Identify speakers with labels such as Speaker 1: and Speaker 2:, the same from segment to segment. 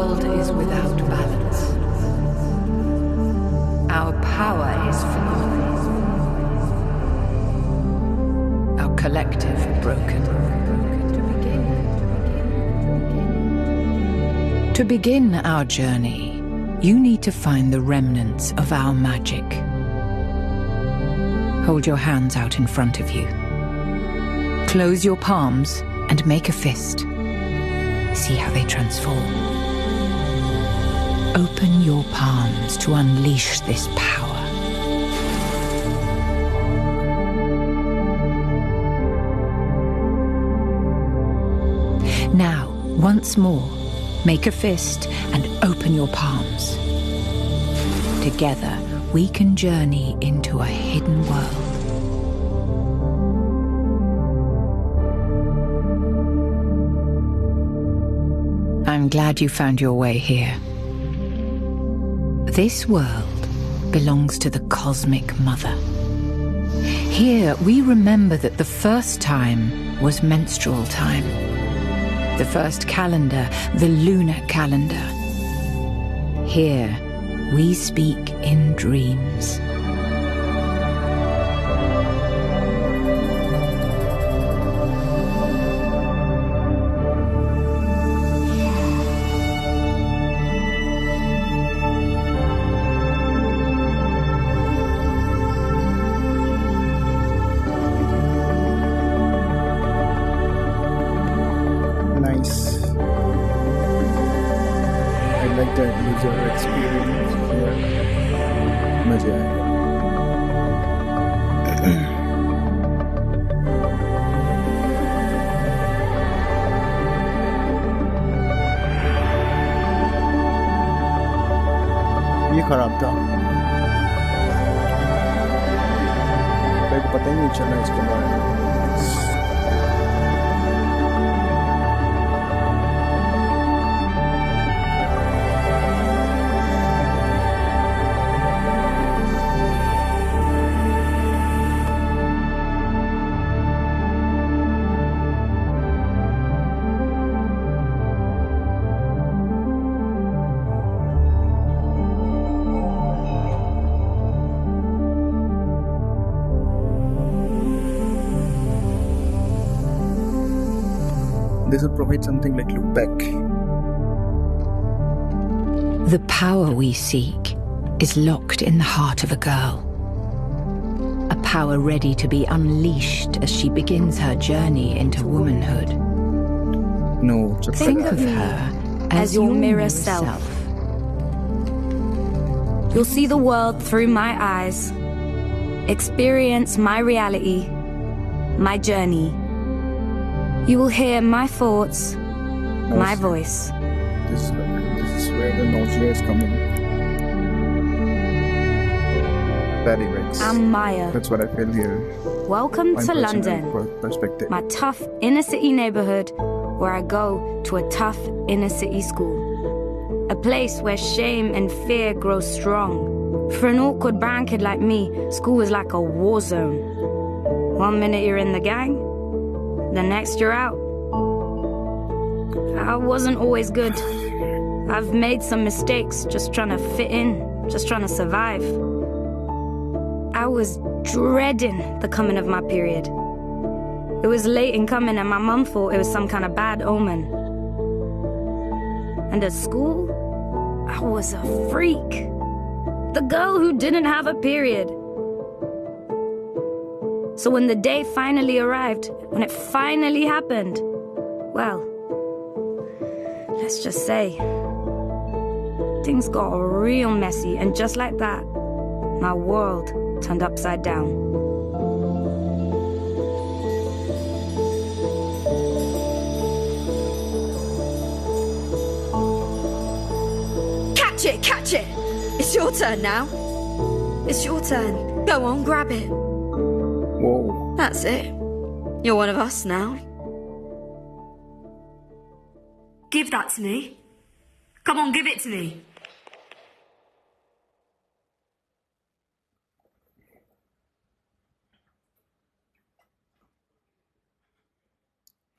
Speaker 1: world is without balance. Our power is forgotten. Our collective broken. To begin our journey, you need to find the remnants of our magic. Hold your hands out in front of you. Close your palms and make a fist. See how they transform. Open your palms to unleash this power. Now, once more, make a fist and open your palms. Together, we can journey into a hidden world. I'm glad you found your way here. This world belongs to the Cosmic Mother. Here, we remember that the first time was menstrual time. The first calendar, the lunar calendar. Here, we speak in dreams.
Speaker 2: user experience here. मजा आएगा। ये खराब था, मेरे को पता ही नहीं चला इसके बारे में। This will provide something like look back.
Speaker 1: The power we seek is locked in the heart of a girl. A power ready to be unleashed as she begins her journey into womanhood.
Speaker 2: No,
Speaker 1: think of her as your mirror self.
Speaker 3: You'll see the world through my eyes, experience my reality, my journey. You will hear my thoughts, my voice.
Speaker 2: This is where the nausea is coming. Very Rex.
Speaker 3: I'm Maya.
Speaker 2: That's what I feel here.
Speaker 3: Welcome to London,
Speaker 2: perspective.
Speaker 3: my tough inner city neighborhood where I go to a tough inner city school. A place where shame and fear grow strong. For an awkward brown kid like me, school is like a war zone. 1 minute you're in the gang, the next you're out. I wasn't always good. I've made some mistakes just trying to fit in, just trying to survive. I was dreading the coming of my period. It was late in coming and my mum thought it was some kind of bad omen. And at school, I was a freak. The girl who didn't have a period. So when the day finally arrived, when it finally happened, well, let's just say, things got real messy, and just like that, my world turned upside down.
Speaker 4: Catch it, catch it! It's your turn now. It's your turn. Go on, grab it.
Speaker 2: Whoa.
Speaker 4: That's it. You're one of us now. Give that to me. Come on, give it to me.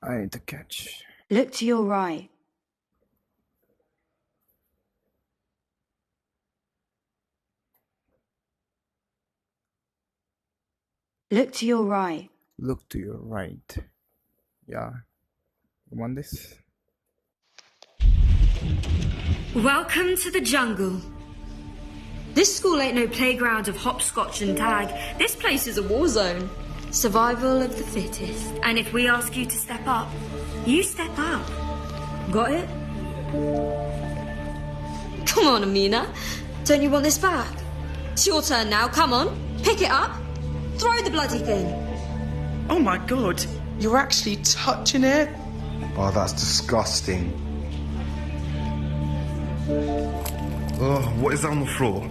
Speaker 2: I need to catch.
Speaker 4: Look to your right.
Speaker 3: Look to your right.
Speaker 2: Look to your right. Yeah. You want this?
Speaker 4: Welcome to the jungle. This school ain't no playground of hopscotch and tag. This place is a war zone. Survival of the fittest. And if we ask you to step up, you step up. Got it? Come on, Amina. Don't you want this back? It's your turn now. Come on. Pick it up. Throw the bloody thing.
Speaker 5: Oh my god, you're actually touching it?
Speaker 6: Oh, that's disgusting. Oh, what is that on the floor?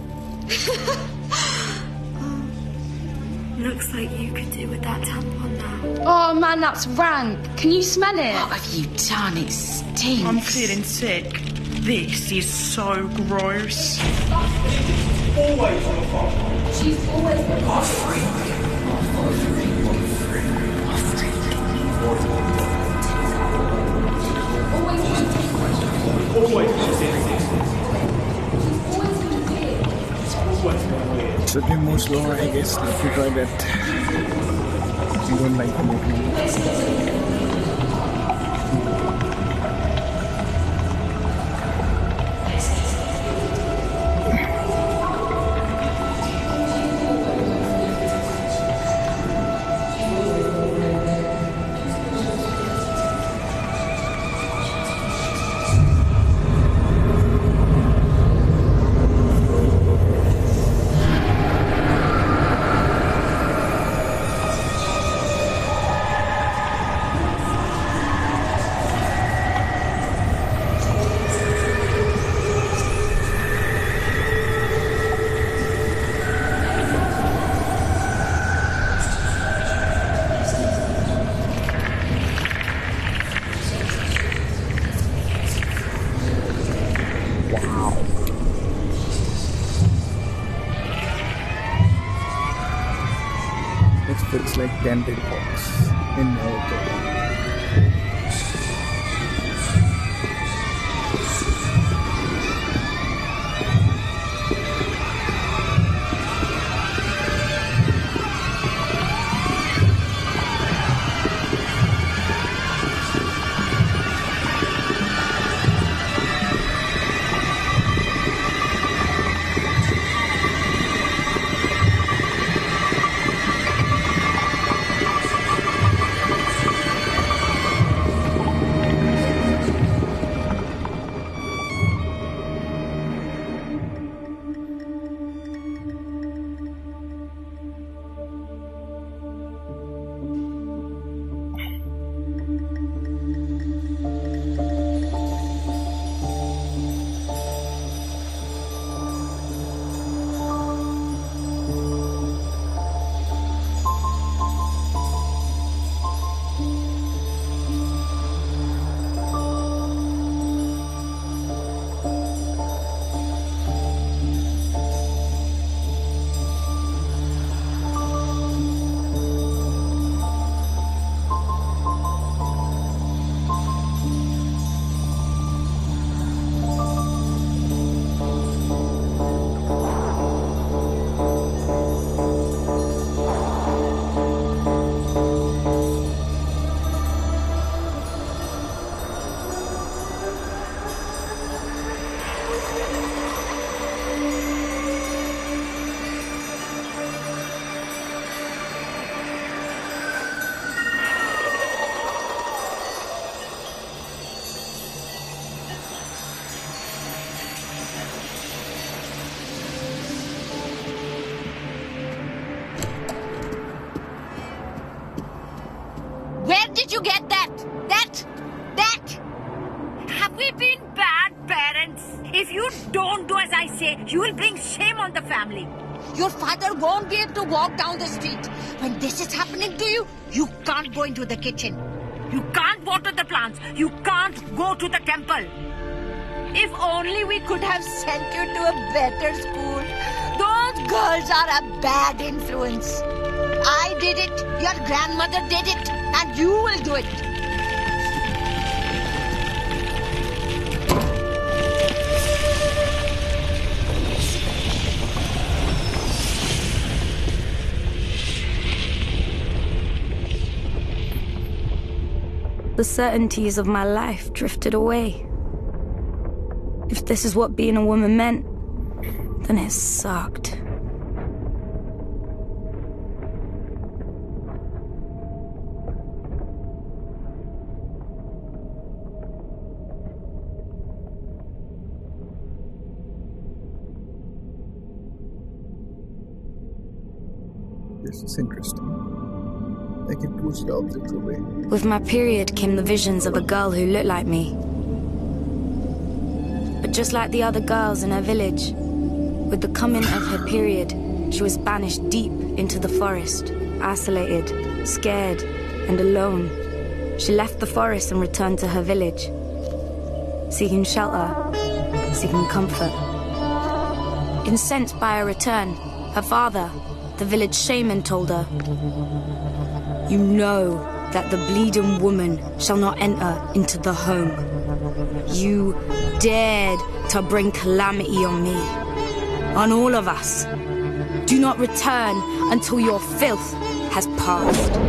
Speaker 4: Looks like you could do with that tampon now.
Speaker 7: Oh man, that's rank. Can you smell it?
Speaker 1: What have you done? It stinks.
Speaker 5: I'm feeling sick. This is so gross.
Speaker 8: Always on the phone.
Speaker 7: She's always been offering.
Speaker 2: Should be more slower, I guess. If you try that, you don't like the movement. It feels like dental box in Naruto.
Speaker 9: Where did you get that? That?
Speaker 10: Have we been bad parents? If you don't do as I say, you will bring shame on the family.
Speaker 9: Your father won't be able to walk down the street. When this is happening to you, you can't go into the kitchen.
Speaker 10: You can't water the plants. You can't go to the temple.
Speaker 9: If only we could have sent you to a better school. Those girls are a bad influence. I did it, your grandmother did it, and you will do it.
Speaker 3: The certainties of my life drifted away. If this is what being a woman meant, then it sucked.
Speaker 2: This is interesting. I can push the objects away.
Speaker 3: With my period came the visions of a girl who looked like me. But just like the other girls in her village, with the coming of her period, she was banished deep into the forest, isolated, scared, and alone. She left the forest and returned to her village, seeking shelter, seeking comfort. Incensed by her return, her father, the village shaman, told her, "You know that the bleeding woman shall not enter into the home. You dared to bring calamity on me, on all of us. Do not return until your filth has passed."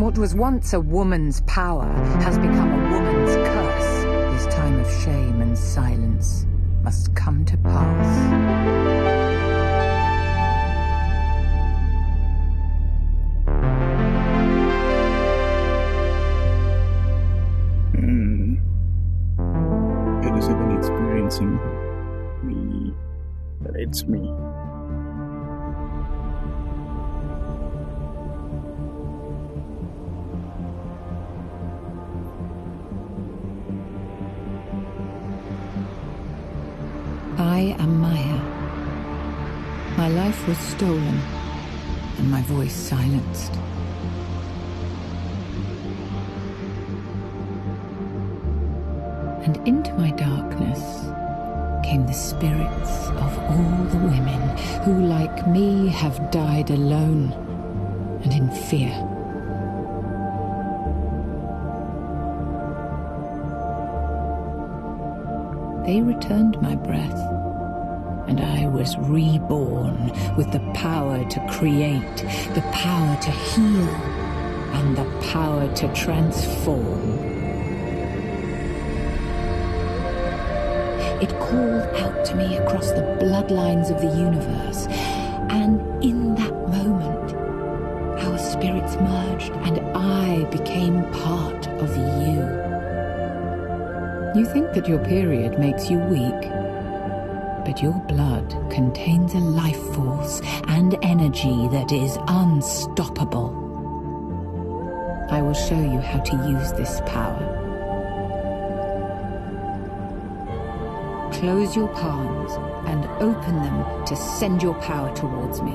Speaker 1: What was once a woman's power has become a woman's curse. This time of shame and silence must come to pass.
Speaker 2: Elizabeth experiencing me. It's me.
Speaker 1: I am Maya. My life was stolen, and my voice silenced. And into my darkness came the spirits of all the women who, like me, have died alone and in fear. They returned my breath, and I was reborn with the power to create, the power to heal, and the power to transform. It called out to me across the bloodlines of the universe, and in that moment, our spirits merged, and I became part of you. You think that your period makes you weak, but your blood contains a life force and energy that is unstoppable. I will show you how to use this power. Close your palms and open them to send your power towards me.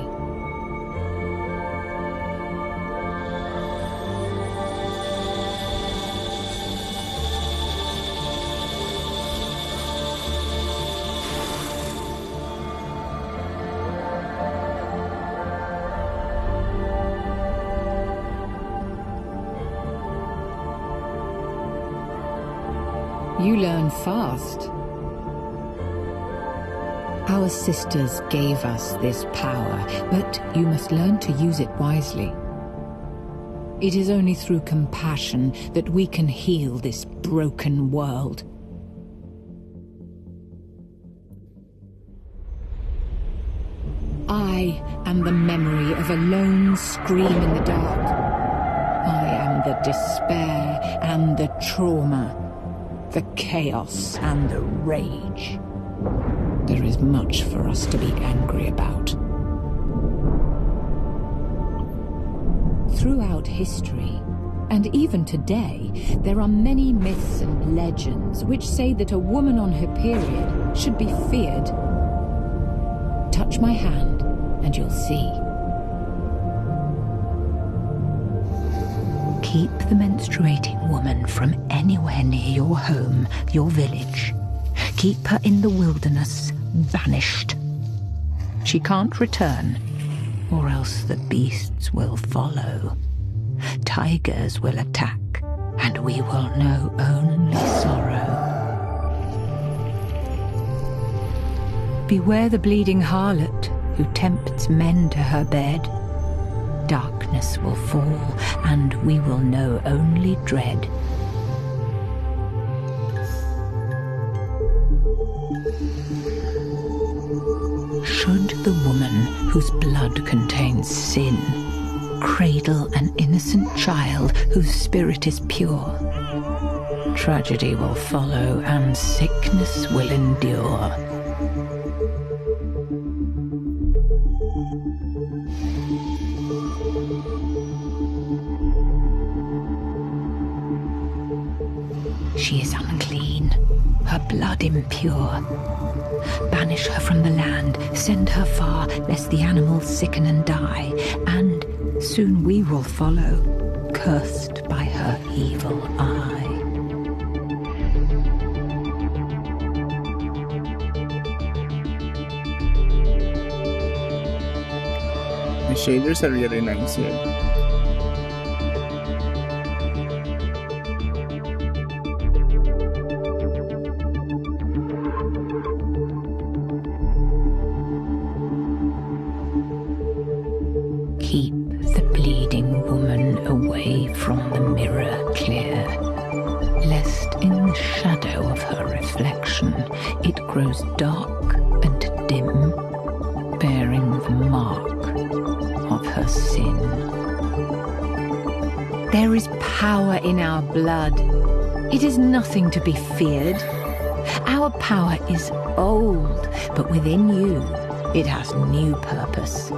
Speaker 1: You learn fast. Our sisters gave us this power, but you must learn to use it wisely. It is only through compassion that we can heal this broken world. I am the memory of a lone scream in the dark. I am the despair and the trauma, the chaos and the rage. There is much for us to be angry about. Throughout history, and even today, there are many myths and legends which say that a woman on her period should be feared. Touch my hand, and you'll see. Keep the menstruating woman from anywhere near your home, your village. Keep her in the wilderness, banished. She can't return, or else the beasts will follow. Tigers will attack, and we will know only sorrow. Beware the bleeding harlot who tempts men to her bed. Darkness will fall, and we will know only dread. Should the woman whose blood contains sin cradle an innocent child whose spirit is pure, tragedy will follow and sickness will endure. She is unclean, her blood impure. Banish her from the land, send her far, lest the animals sicken and die, and soon we will follow, cursed by her evil eye.
Speaker 2: The shaders are really nice here.
Speaker 1: Keep the bleeding woman away from the mirror clear, lest in the shadow of her reflection it grows dark and dim, bearing the mark of her sin. There is power in our blood. It is nothing to be feared. Our power is old, but within you, it has new purpose.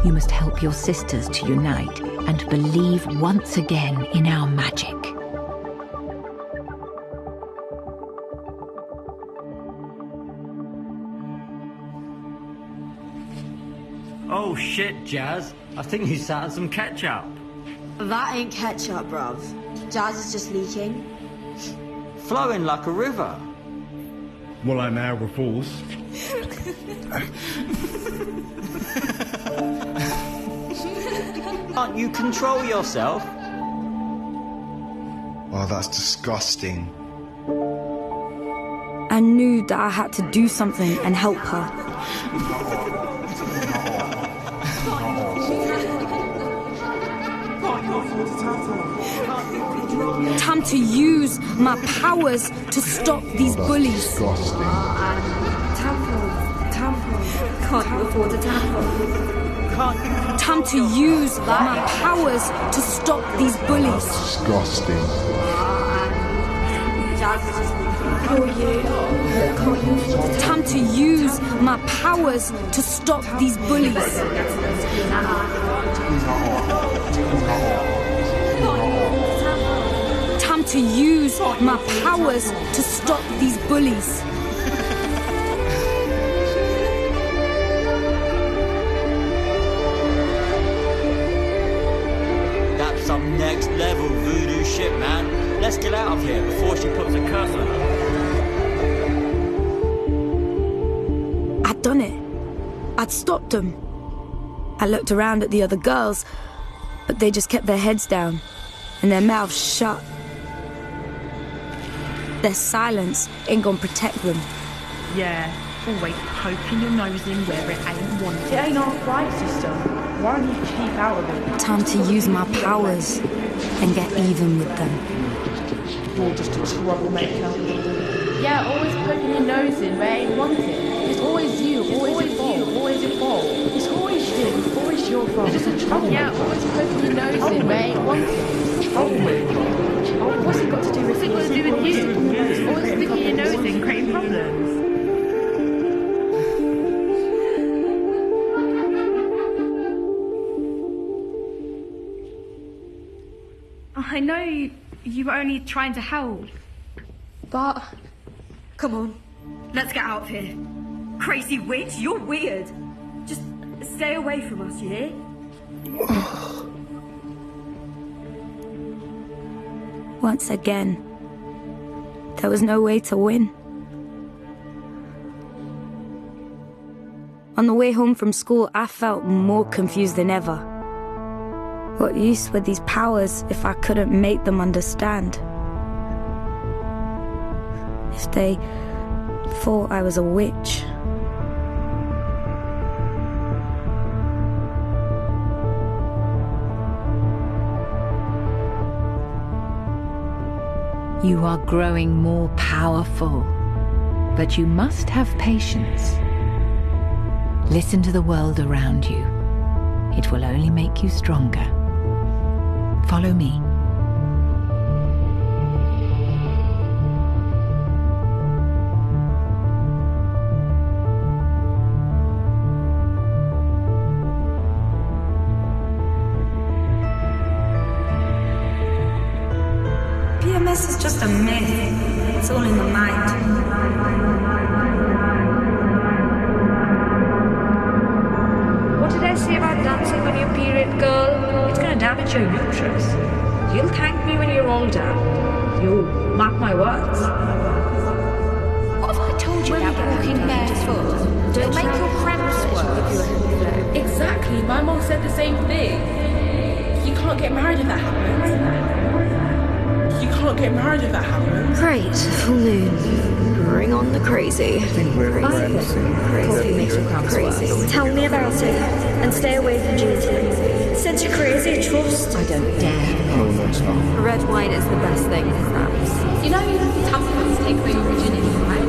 Speaker 1: You must help your sisters to unite and believe once again in our magic.
Speaker 11: Oh shit, Jazz. I think you sat on some ketchup.
Speaker 4: That ain't ketchup, bruv. Jazz is just leaking.
Speaker 11: Flowing like a river.
Speaker 6: More like Niagara Falls.
Speaker 11: Can't you control yourself?
Speaker 6: Oh, that's disgusting.
Speaker 3: I knew that I had to do something and help her. Time to use my powers to stop these bullies.
Speaker 6: Disgusting.
Speaker 4: Tampon. Can't you afford a tampon?
Speaker 3: Time to use my powers to stop these bullies.
Speaker 6: Disgusting.
Speaker 3: Time to use my powers to stop these bullies. Time to use my powers to stop these bullies.
Speaker 11: That's some next level voodoo shit, man. Let's get out of here before she puts a curse on us.
Speaker 3: I'd done it. I'd stopped them. I looked around at the other girls, but they just kept their heads down and their mouths shut. Their silence ain't gonna protect them.
Speaker 5: Yeah, always poking your nose in where it ain't wanted. It ain't our right, sister. Why don't you keep out of it?
Speaker 3: Time to use my powers and get even with them.
Speaker 5: You're just a troublemaker.
Speaker 12: Yeah, always poking your nose in where it ain't wanted. It's always you, always your fault. It's always you, it's always your fault. You're just a troublemaker. Yeah, always poking your nose in where it ain't wanted.
Speaker 5: Troublemaker. What's it got to do with you? What's it got to do with you? It's always sticking your nose in, creating problems. I know you were only trying to help.
Speaker 4: But... Come on. Let's get out of here. Crazy witch, you're weird. Just stay away from us, you hear?
Speaker 3: Once again, there was no way to win. On the way home from school, I felt more confused than ever. What use were these powers if I couldn't make them understand? If they thought I was a witch?
Speaker 1: You are growing more powerful, but you must have patience. Listen to the world around you. It will only make you stronger. Follow me.
Speaker 3: PMS is just a myth. It's all in the mind.
Speaker 13: What did I say about dancing on your period, girl? It's gonna damage your uterus. You'll thank me when you're older. You mark my words.
Speaker 10: What have I told you about walking barefoot? Don't make your cramps worse.
Speaker 12: Exactly, my mom said the same thing. You can't get married if that happens. You can't get married if that happens.
Speaker 4: Great, full moon. Bring on the crazy.
Speaker 13: Coffee makes your cramps worse.
Speaker 4: Tell me about it, and stay away from Judy. Since
Speaker 1: I don't dare.
Speaker 2: No, it's not.
Speaker 4: Red wine is the best thing for cramps.
Speaker 12: You know, tampons take away your virginity, right?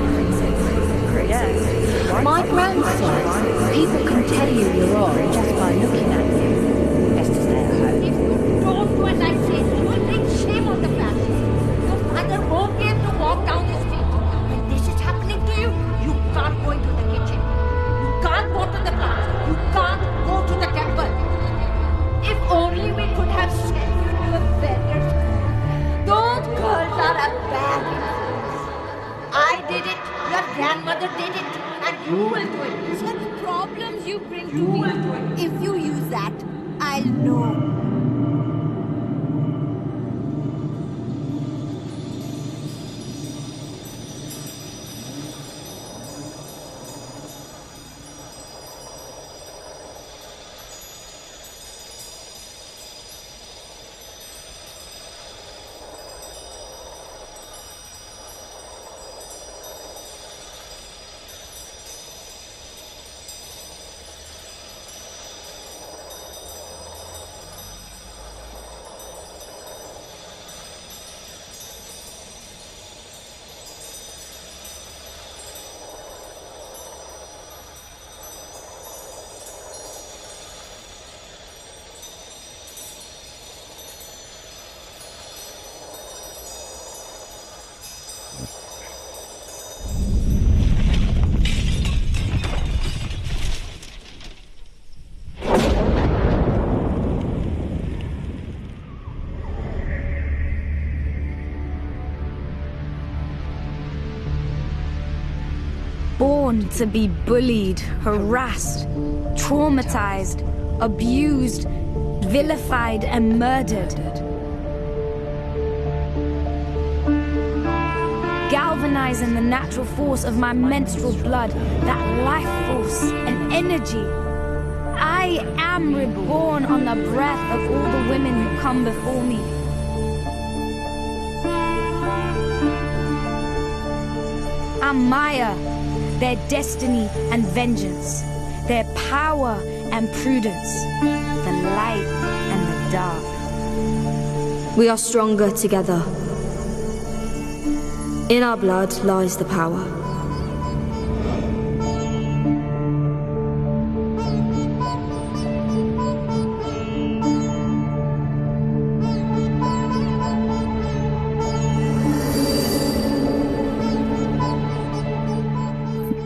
Speaker 1: Yeah. My grandson, people can tell you you're on just by looking at you. Best to stay at home.
Speaker 9: If you don't do as I say, you will bring shame on the family. Your father won't be able to walk down the street. When this is happening to you, you can't go into the kitchen. You can't go to the plants. You can't go to the temple. If only we could have sent you to a better school. Those girls are a bad influence. I did it, your grandmother did it, and you will do it. Such problems you bring to me. You will do it. If you use that, I'll know.
Speaker 3: Born to be bullied, harassed, traumatized, abused, vilified, and murdered. Galvanizing the natural force of my menstrual blood, that life force and energy. I am reborn on the breath of all the women who come before me. I'm Maya, their destiny and vengeance, their power and prudence, the light and the dark.
Speaker 4: We are stronger together. In our blood lies the power.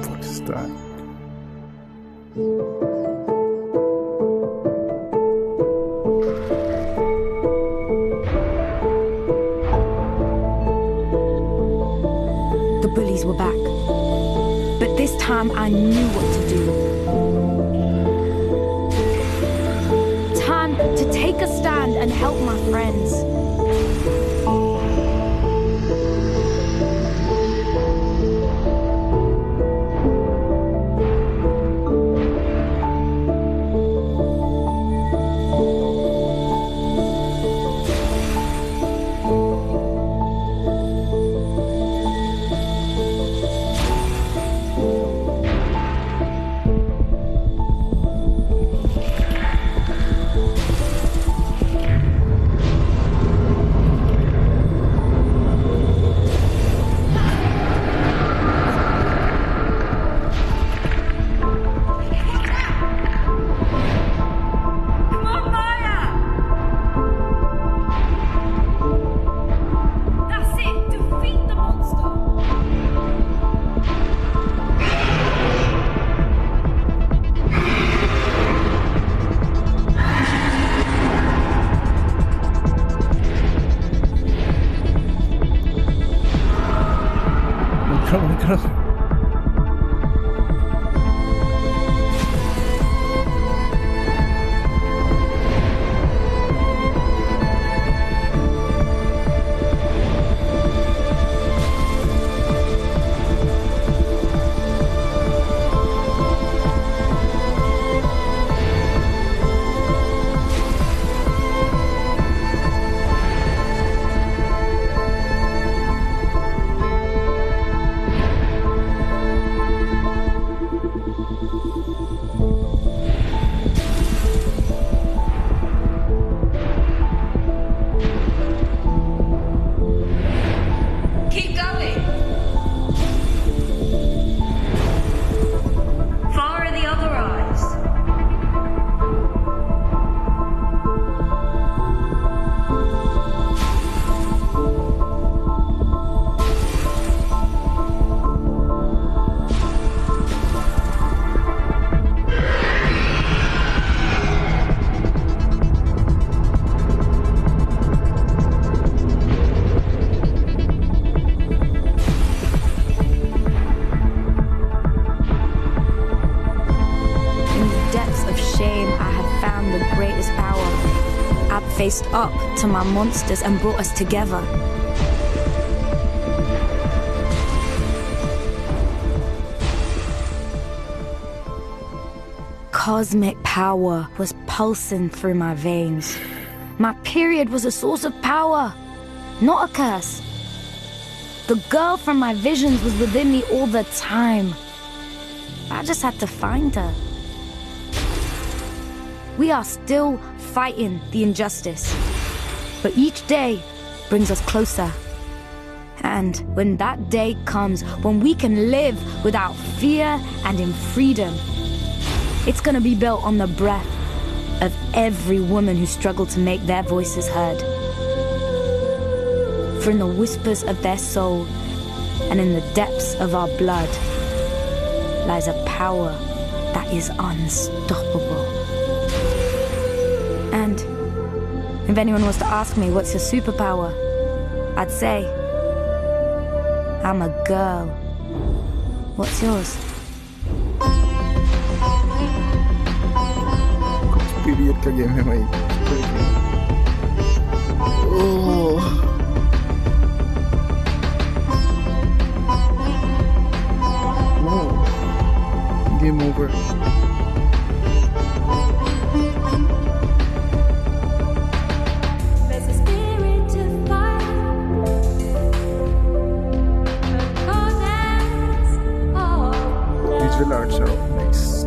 Speaker 2: What is that?
Speaker 3: The bullies were back. But this time I knew what to do. Time to take a stand and help my friends. power. Ab faced up to my monsters and brought us together. Cosmic power was pulsing through my veins. My period was a source of power, not a curse. The girl from my visions was within me all the time. I just had to find her. We are still fighting the injustice, but each day brings us closer. And when that day comes, when we can live without fear and in freedom, it's gonna be built on the breath of every woman who struggled to make their voices heard. For in the whispers of their soul and in the depths of our blood lies a power that is unstoppable. And if anyone was to ask me, what's your superpower? I'd say, I'm a girl. What's yours?
Speaker 2: Period का game है भाई. Game over. Visual arts are nice.